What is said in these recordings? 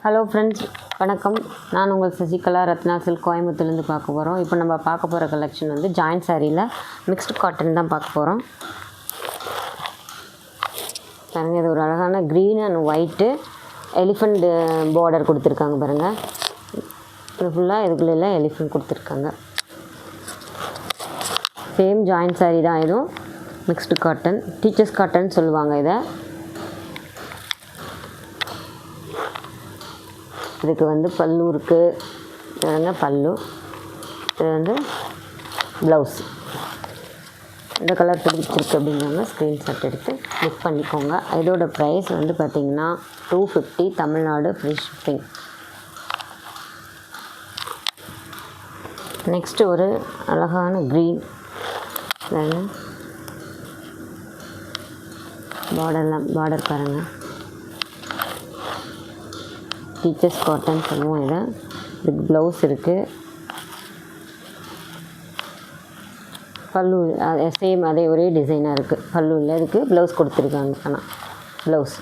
Hello friends, வணக்கம். நான் உங்கள் சசிகலா ரத்னா சில்க் கோயம்புத்தூர்லேருந்து பார்க்க போகிறோம். இப்போ நம்ம பார்க்க போகிற கலெக்ஷன் வந்து ஜாயின்ட் சாரியில் மிக்ஸ்டு காட்டன் தான் பார்க்க போகிறோம். பாருங்கள், இது ஒரு அழகான green and white elephant border கொடுத்துருக்காங்க. பாருங்கள், இது ஃபுல்லாக இதுக்குள்ளே எலிஃபண்ட் கொடுத்துருக்காங்க. சேம் ஜாயின்ட் சாரி தான், இதுவும் மிக்ஸ்டு காட்டன், டீச்சர்ஸ் காட்டன் சொல்லுவாங்க இதை. இதுக்கு வந்து பல்லு இருக்குது. இது வந்து பல்லு, இது வந்து ப்ளவுஸ். இந்த கலர் பிடிச்சிருக்கு அப்படிங்கிறவங்க ஸ்க்ரீன்ஷாட் எடுத்து புக் பண்ணிக்கோங்க. இதோட ப்ரைஸ் வந்து பார்த்திங்கன்னா 250, தமிழ்நாடு ஃப்ரீ ஷிப்பிங். நெக்ஸ்ட்டு ஒரு அழகான க்ரீன் பார்டர் பாருங்கள், டீச்சர்ஸ் காட்டன் சொல்லுவோம் இதை. இதுக்கு ப்ளவுஸ் இருக்குது, பல்லு சேம் அதே ஒரே டிசைனாக இருக்குது. பல்லு இல்லை, இதுக்கு ப்ளவுஸ் கொடுத்துருக்காங்க. ஆனால் ப்ளவுஸ்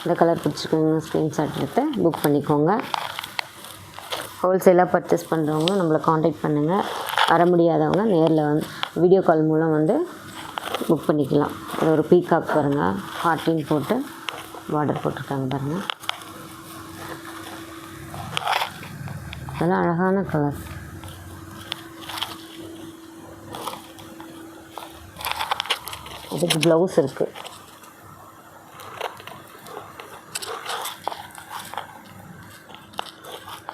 இந்த கலர் பிடிச்சிருக்கோங்க, ஸ்க்ரீன்ஷாட் எடுத்து புக் பண்ணிக்கோங்க. ஹோல்சேலாக பர்ச்சேஸ் பண்ணுறவங்க நம்மளை காண்டாக்ட் பண்ணுங்கள். வர முடியாதவங்க நேரில் வந்து வீடியோ கால் மூலம் வந்து புக் பண்ணிக்கலாம். இது ஒரு பீகாக் பாருங்கள், 14 போட்டு பார்டர் போட்டிருக்காங்க பாருங்கள். அதெல்லாம் அழகான கலர். இதுக்கு ப்ளவுஸ் இருக்குது.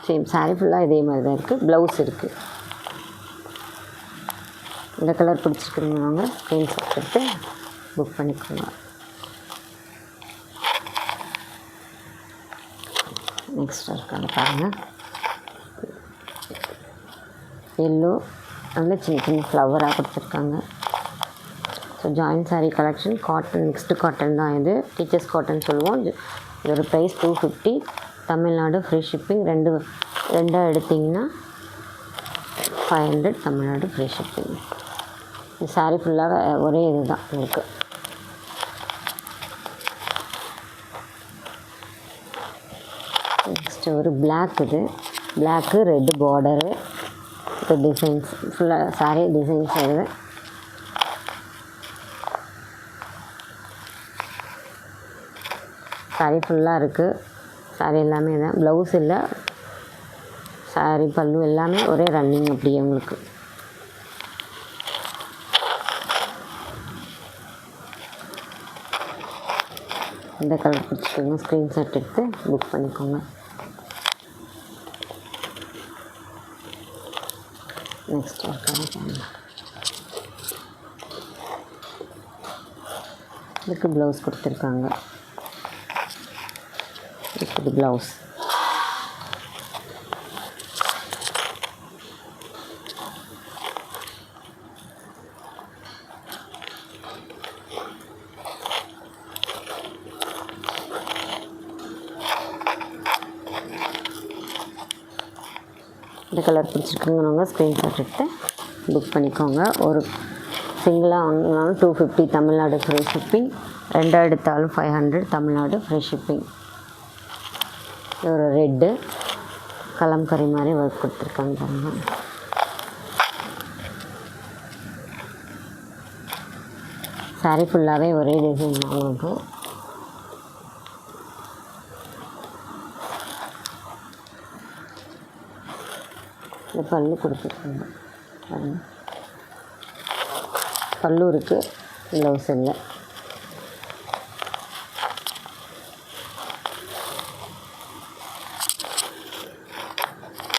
சேம் சாரி ஃபுல்லாக இதே மாதிரி தான் இருக்குது. ப்ளவுஸ் இருக்குது. இந்த கலர் பிடிச்சிருக்குறவங்க ஸ்க்ரீன்ஷாட் எடுத்து புக் பண்ணிக்கோங்க. நெக்ஸ்ட் இருக்காங்க பாருங்கள், எல்லோ நல்ல சின்ன சின்ன ஃப்ளவராக கொடுத்துருக்காங்க. So joint sari collection cotton, mixed cotton தான் இது. டீச்சர்ஸ் காட்டன் சொல்லுவோம். இதோட ப்ரைஸ் 250, தமிழ்நாடு ஃப்ரீ ஷிப்பிங். ரெண்டாக எடுத்திங்கன்னா 500, தமிழ்நாடு ஃப்ரீ ஷிப்பிங். இந்த சாரீ ஃபுல்லாக ஒரே இது தான் இருக்குது. நெக்ஸ்ட்டு ஒரு பிளாக், இது பிளாக்கு ரெட்டு பார்டரு, இப்போ டிசைன்ஸ் ஃபுல்லாக சாரீ டிசைன்ஸ் வருது. சாரீ ஃபுல்லாக இருக்குது. சாரீ எல்லாமே தான், ப்ளவுஸ் இல்லை. சாரீ பல்லு எல்லாமே ஒரே ரன்னிங் அப்படியே உங்களுக்கு. இந்த கலர் பிடிச்சிக்கோங்க, ஸ்க்ரீன்ஷாட் எடுத்து புக் பண்ணிக்கோங்க. நெக்ஸ்ட் இதுக்கு ப்ளவுஸ் கொடுத்துருக்காங்க. இது ப்ளவுஸ். இந்த கலர் பிடிச்சிருக்குங்கிறவங்க ஸ்க்ரீன்ஷாட் எடுத்து புக் பண்ணிக்கோங்க. ஒரு சிங்கிளாக வாங்கினாலும் 250, தமிழ்நாடு ஃப்ரீ ஷிப்பிங். ரெண்டாக எடுத்தாலும் 500, தமிழ்நாடு ஃப்ரீ ஷிப்பிங். இது ஒரு ரெட்டு கலம்கரி மாதிரி ஒர்க் கொடுத்துருக்காங்க பாருங்கள். சாரீ ஃபுல்லாகவே ஒரே டிசைன் தான் உங்களுக்கு. இந்த பல்லு கொடுத்துருக்காங்க பாருங்கள், பல்லு இருக்குது, ப்ளவுஸ் இல்லை.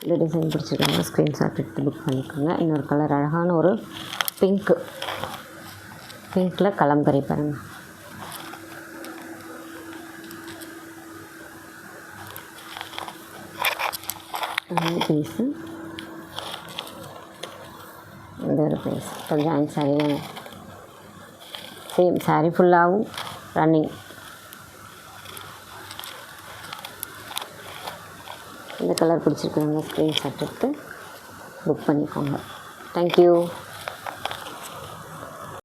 இந்த டிசைன் பிடிச்சிருக்காங்க, ஸ்க்ரீன்ஷாட் எடுத்து புக் பண்ணிக்கோங்க. இன்னொரு கலர் அழகான ஒரு பிங்க்கில் கலம்கரி பாருங்கள். பீஸு இந்த ஒரு பீஸ். இப்போ ஜாயின்ட் சாரீ வேணும். சேம் சாரீ ஃபுல்லாகவும் ரன்னிங். இந்த கலர் பிடிச்சிருக்கிறவங்க ஸ்க்ரீன்ஷாட் எடுத்து புக் பண்ணிக்கோங்க. தேங்க்யூ.